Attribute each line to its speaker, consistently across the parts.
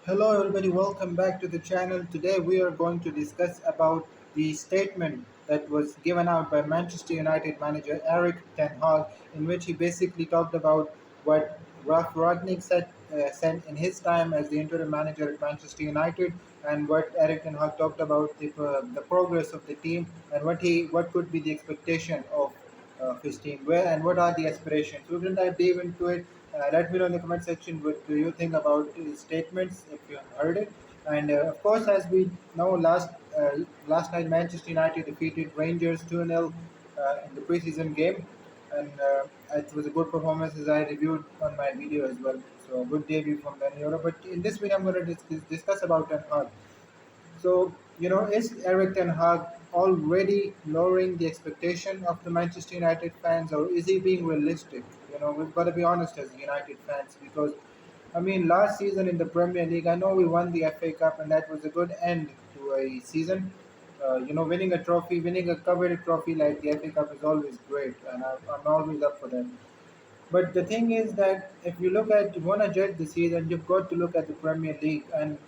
Speaker 1: Hello everybody, welcome back to the channel. Today we are going to discuss about the statement that was given out by Manchester United manager Eric Ten Hag, in which he basically talked about what Ralf Ragnick said in his time as the interim manager at Manchester United, and what Eric Ten Hag talked about the progress of the team and what could be the expectation of his team, where and what are the aspirations. We will dive deep into it. Let me know in the comment section what do you think about his statements if you have heard it. And of course, as we know, last night Manchester United defeated Rangers 2-0 in the preseason game, and it was a good performance as I reviewed on my video as well. So a good debut from Dani Euro. But in this video, I'm going to discuss about Ten Hag. So, is Eric Ten Hag already lowering the expectation of the Manchester United fans, or is he being realistic? We've got to be honest as United fans because, I mean, last season in the Premier League, I know we won the FA Cup, and that was a good end to a season. Winning a trophy, winning a coveted trophy like the FA Cup is always great, and I'm always up for that. But the thing is that if you look at, you want to judge the season, you've got to look at the Premier League, and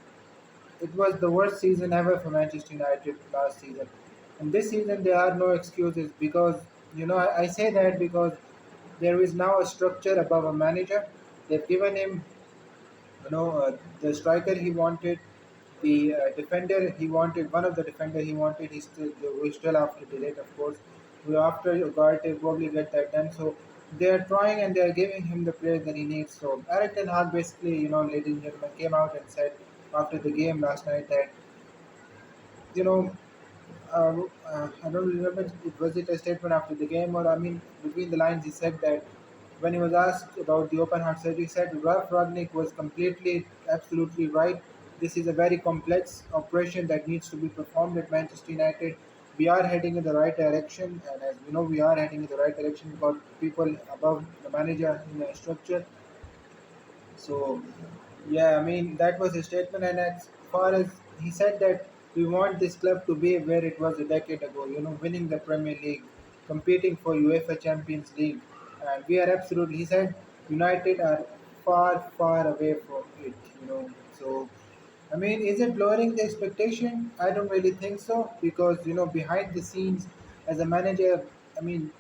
Speaker 1: it was the worst season ever for Manchester United last season. And this season, there are no excuses because, I say that because there is now a structure above a manager. They've given him, the striker he wanted, the defender he wanted, one of the defender he wanted. We still have to delete, of course. We after Ugarte probably get that done. So they are trying and they are giving him the players that he needs. So Eric Ten Hag basically, ladies and gentlemen, came out and said after the game last night that you know I don't remember was it a statement after the game or I mean between the lines he said that when he was asked about the open heart surgery, he said Ralf Ragnick was completely, absolutely right. This is a very complex operation that needs to be performed at Manchester United. We are heading in the right direction, and as we know, we are heading in the right direction. We've got people above the manager in the structure. So, yeah, I mean, that was his statement. And as far as he said that we want this club to be where it was a decade ago, winning the Premier League, competing for UEFA Champions League. And we are absolutely, he said, United are far, far away from it, So, I mean, is it lowering the expectation? I don't really think so because, behind the scenes, as a manager, I mean,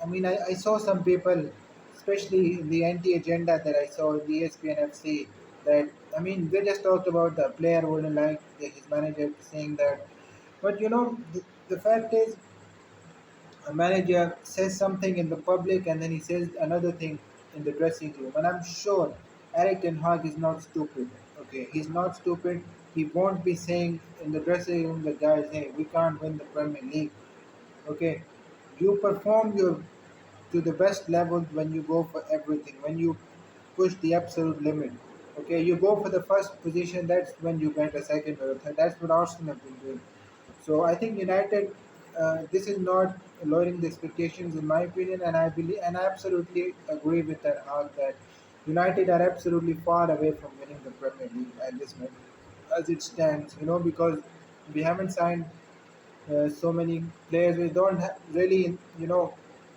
Speaker 1: I saw some people, especially in the anti-agenda that I saw in the ESPN FC, that they just talked about the player wouldn't like his manager saying that. But the fact is, a manager says something in the public and then he says another thing in the dressing room. And I'm sure Eric Ten Hag is not stupid. Okay, he's not stupid. He won't be saying in the dressing room, the guys, hey, we can't win the Premier League. Okay, you perform your to the best level when you go for everything, when you push the absolute limit. Okay, you go for the first position, that's when you get a second or a third. That's what Arsenal have been doing. So I think United, this is not lowering the expectations in my opinion, and I believe and I absolutely agree with that that United are absolutely far away from winning the Premier League at this moment as it stands. Because we haven't signed so many players. We don't really,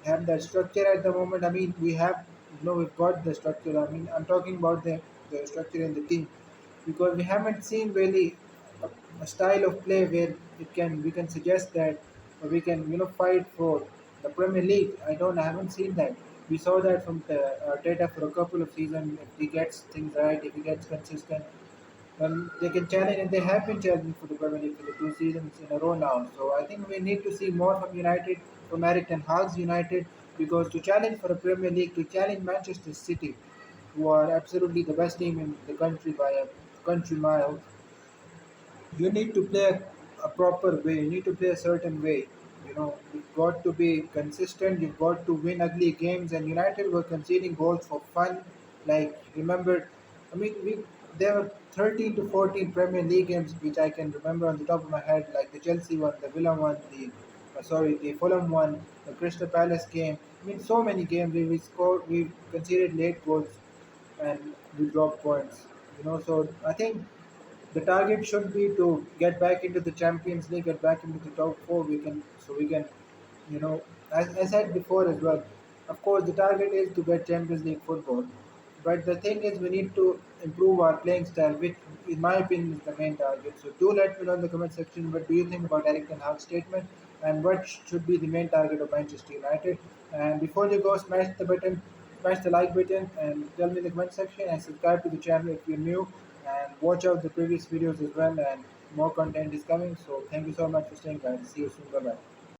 Speaker 1: have that structure at the moment. I mean, we have, we've got the structure. I mean, I'm talking about the structure in the team because we haven't seen really a style of play where we can suggest that we can, fight for the Premier League. I haven't seen that. We saw that from the Arteta for a couple of seasons. If he gets things right, if he gets consistent, they can challenge, and they have been challenging for the Premier League for the two seasons in a row now. So I think we need to see more from United, from Eric Ten Hag's United, because to challenge for a Premier League, to challenge Manchester City, who are absolutely the best team in the country by a country mile, you need to play a proper way. You need to play a certain way. You've got to be consistent. You've got to win ugly games. And United were conceding goals for fun. Like remember, there were 13 to 14 Premier League games which I can remember on the top of my head, like the Chelsea one, the Villa one, the Fulham one, the Crystal Palace game. So many games we conceded late goals, and we dropped points. So I think the target should be to get back into the Champions League, get back into the top four. We can, as I said before as well. Of course, the target is to get Champions League football. But the thing is, we need to improve our playing style, which, in my opinion, is the main target. So do let me know in the comment section what do you think about Eric Ten Hag's statement and what should be the main target of Manchester United. And before you go, smash the button, smash the like button, and tell me in the comment section and subscribe to the channel if you're new. And watch out the previous videos as well. And more content is coming. So thank you so much for staying, guys. See you soon. Bye bye.